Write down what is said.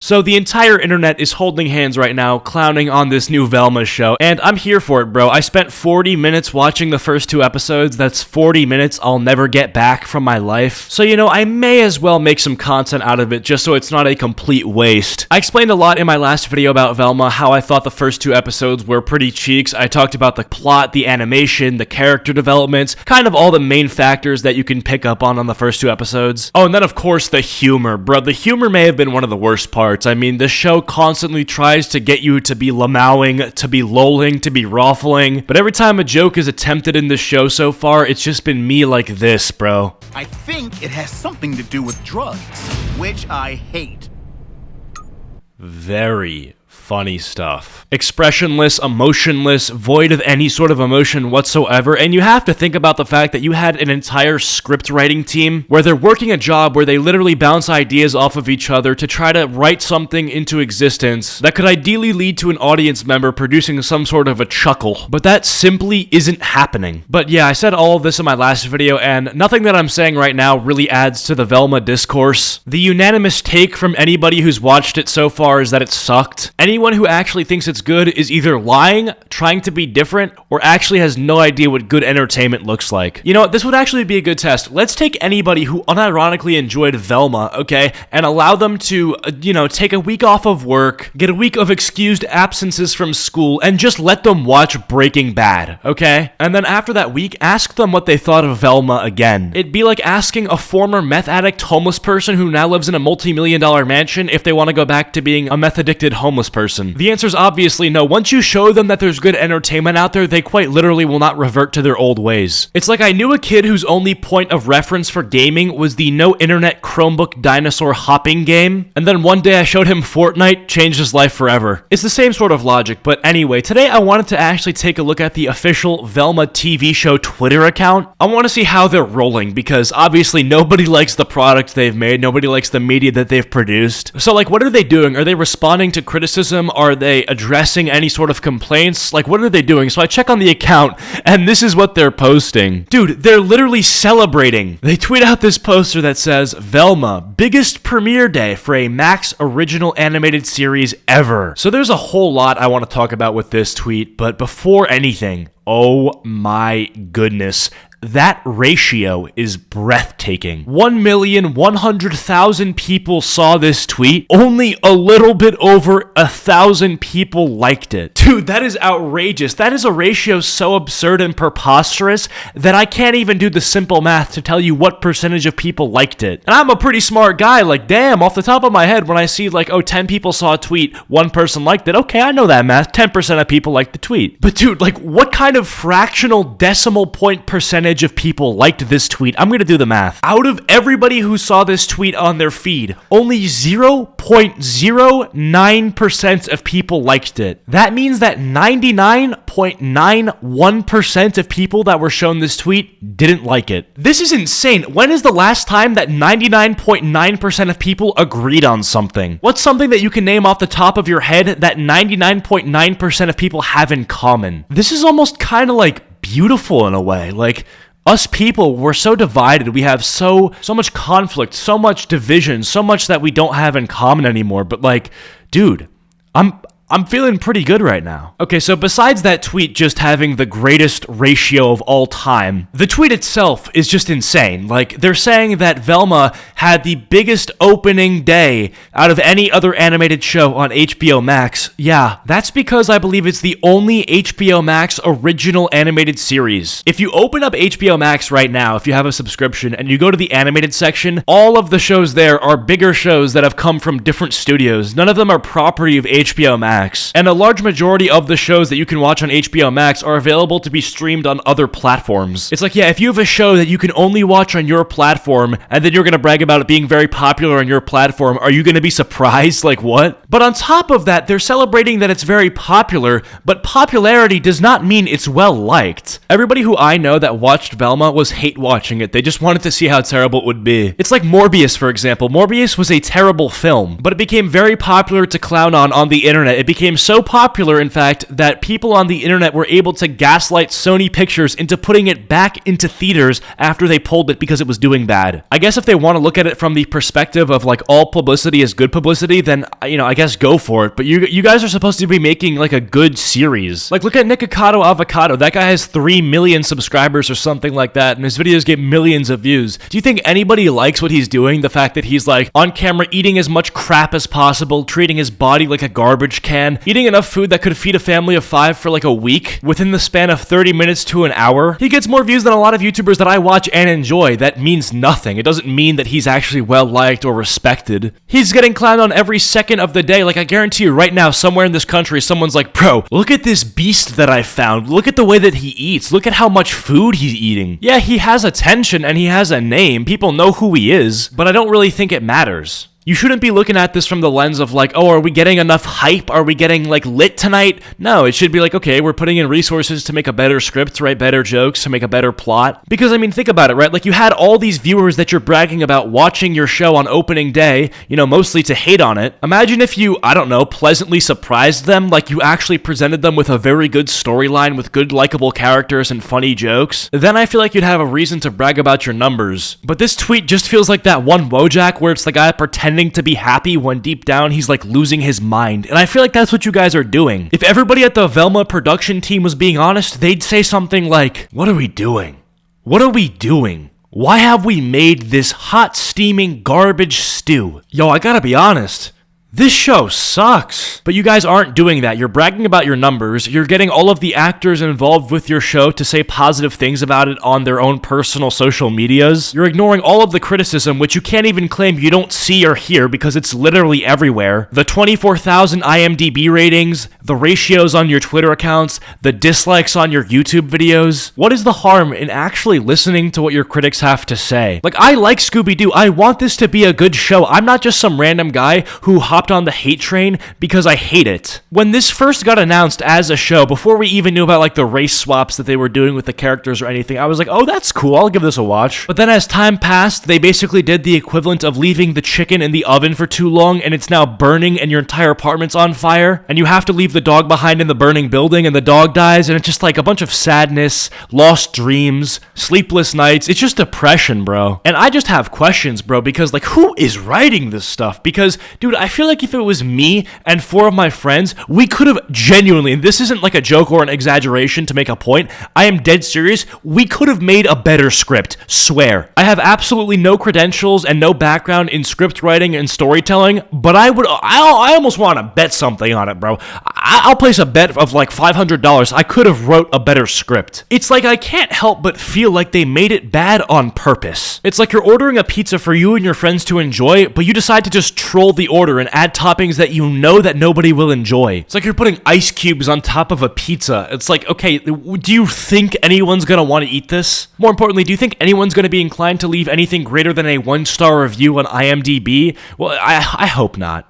So the entire internet is holding hands right now, clowning on this new Velma show, and I'm here for it, bro. I spent 40 minutes watching the first 2 episodes. That's 40 minutes I'll never get back from my life. So, you know, I may as well make some content out of it just so it's not a complete waste. I explained a lot in my last video about Velma, how I thought the first 2 episodes were pretty cheeks. I talked about the plot, the animation, the character developments, kind of all the main factors that you can pick up on the first 2 episodes. Oh, and then of course the humor, bro. The humor may have been one of the worst parts. I mean, the show constantly tries to get you to be lamowing, to be lolling, to be raffling, but every time a joke is attempted in this show so far, it's just been me like this, bro. I think it has something to do with drugs, which I hate. Very funny stuff. Expressionless, emotionless, void of any sort of emotion whatsoever, and you have to think about the fact that you had an entire script writing team where they're working a job where they literally bounce ideas off of each other to try to write something into existence that could ideally lead to an audience member producing some sort of a chuckle, but that simply isn't happening. But yeah, I said all of this in my last video, and nothing that I'm saying right now really adds to the Velma discourse. The unanimous take from anybody who's watched it so far is that it sucked. Anyone who actually thinks it's good is either lying, trying to be different, or actually has no idea what good entertainment looks like. You know what, this would actually be a good test. Let's take anybody who unironically enjoyed Velma, okay, and allow them to, take a week off of work, get a week of excused absences from school, and just let them watch Breaking Bad, okay? And then after that week, ask them what they thought of Velma again. It'd be like asking a former meth addict homeless person who now lives in a multi-million-dollar mansion if they want to go back to being a meth-addicted homeless person. The answer is obviously no. Once you show them that there's good entertainment out there, they quite literally will not revert to their old ways. It's like I knew a kid whose only point of reference for gaming was the no internet Chromebook dinosaur hopping game, and then one day I showed him Fortnite, changed his life forever. It's the same sort of logic, but anyway, today I wanted to actually take a look at the official Velma TV show Twitter account. I want to see how they're rolling, because obviously nobody likes the product they've made, nobody likes the media that they've produced. So like, what are they doing? Are they responding to criticism? Are they addressing any sort of complaints? Like, what are they doing? So I check on the account, and this is what they're posting. Dude, they're literally celebrating. They tweet out this poster that says, Velma, biggest premiere day for a Max original animated series ever. So there's a whole lot I want to talk about with this tweet, but before anything, oh my goodness, that ratio is breathtaking. 1,100,000 people saw this tweet. Only a little bit over 1,000 people liked it. Dude, that is outrageous. That is a ratio so absurd and preposterous that I can't even do the simple math to tell you what percentage of people liked it. And I'm a pretty smart guy. Like, damn, off the top of my head, when I see like, oh, 10 people saw a tweet, 1 person liked it. Okay, I know that math. 10% of people liked the tweet. But dude, like, what kind of fractional decimal point percentage of people liked this tweet? I'm gonna do the math. Out of everybody who saw this tweet on their feed, only 0.09% of people liked it. That means that 99.91% of people that were shown this tweet didn't like it. This is insane. When is the last time that 99.9% of people agreed on something? What's something that you can name off the top of your head that 99.9% of people have in common? This is almost kind of like beautiful in a way. Like, us people, we're so divided. We have so much conflict, so much division, so much that we don't have in common anymore. But like, dude, I'm feeling pretty good right now. Okay, so besides that tweet just having the greatest ratio of all time, the tweet itself is just insane. Like, they're saying that Velma had the biggest opening day out of any other animated show on HBO Max. Yeah, that's because I believe it's the only HBO Max original animated series. If you open up HBO Max right now, if you have a subscription, and you go to the animated section, all of the shows there are bigger shows that have come from different studios. None of them are property of HBO Max. And a large majority of the shows that you can watch on HBO Max are available to be streamed on other platforms. It's like, yeah, if you have a show that you can only watch on your platform, and then you're gonna brag about it being very popular on your platform, are you gonna be surprised? Like, what? But on top of that, they're celebrating that it's very popular, but popularity does not mean it's well-liked. Everybody who I know that watched Velma was hate-watching it. They just wanted to see how terrible it would be. It's like Morbius, for example. Morbius was a terrible film, but it became very popular to clown on the internet. It became so popular, in fact, that people on the internet were able to gaslight Sony Pictures into putting it back into theaters after they pulled it because it was doing bad. I guess if they want to look at it from the perspective of like all publicity is good publicity, then, I guess go for it. But you guys are supposed to be making like a good series. Like, look at Nikocado Avocado. That guy has 3 million subscribers or something like that, and his videos get millions of views. Do you think anybody likes what he's doing? The fact that he's like on camera eating as much crap as possible, treating his body like a garbage can, eating enough food that could feed a family of 5 for like a week within the span of 30 minutes to an hour. He gets more views than a lot of YouTubers that I watch and enjoy. That means nothing. It doesn't mean that he's actually well liked or respected. He's getting clowned on every second of the day. Like, I guarantee you right now, somewhere in this country, someone's like, bro, look at this beast that I found. Look at the way that he eats. Look at how much food he's eating. Yeah, he has attention and he has a name. People know who he is, but I don't really think it matters. You shouldn't be looking at this from the lens of like, oh, are we getting enough hype? Are we getting like lit tonight? No, it should be like, okay, we're putting in resources to make a better script, to write better jokes, to make a better plot. Because I mean, think about it, right? Like, you had all these viewers that you're bragging about watching your show on opening day, mostly to hate on it. Imagine if you, I don't know, pleasantly surprised them, like you actually presented them with a very good storyline with good likable characters and funny jokes. Then I feel like you'd have a reason to brag about your numbers. But this tweet just feels like that one Wojak where it's the guy pretending to be happy when deep down he's like losing his mind. And I feel like that's what you guys are doing. If everybody at the Velma production team was being honest, they'd say something like, what are we doing? What are we doing? Why have we made this hot steaming garbage stew? Yo, I gotta be honest. This show sucks. But you guys aren't doing that. You're bragging about your numbers. You're getting all of the actors involved with your show to say positive things about it on their own personal social medias. You're ignoring all of the criticism, which you can't even claim you don't see or hear because it's literally everywhere. The 24,000 IMDb ratings, the ratios on your Twitter accounts, the dislikes on your YouTube videos. What is the harm in actually listening to what your critics have to say? Like, I like Scooby-Doo. I want this to be a good show. I'm not just some random guy who hopped on the hate train because I hate it. When this first got announced as a show, before we even knew about like the race swaps that they were doing with the characters or anything, I was like, oh, that's cool, I'll give this a watch. But then as time passed, they basically did the equivalent of leaving the chicken in the oven for too long and it's now burning and your entire apartment's on fire and you have to leave the dog behind in the burning building and the dog dies and it's just like a bunch of sadness, lost dreams, sleepless nights. It's just depression, bro. And I just have questions, bro, because like, who is writing this stuff? Because, dude, I feel like if it was me and 4 of my friends, we could have genuinely, and this isn't like a joke or an exaggeration to make a point, I am dead serious, we could have made a better script, swear. I have absolutely no credentials and no background in script writing and storytelling, but I almost want to bet something on it, bro. I'll place a bet of like $500 I could have wrote a better script. It's like I can't help but feel like they made it bad on purpose. It's like you're ordering a pizza for you and your friends to enjoy, but you decide to just troll the order and add toppings that you know that nobody will enjoy. It's like you're putting ice cubes on top of a pizza. It's like, okay, do you think anyone's gonna want to eat this? More importantly, do you think anyone's gonna be inclined to leave anything greater than a 1-star review on IMDb? Well, I hope not.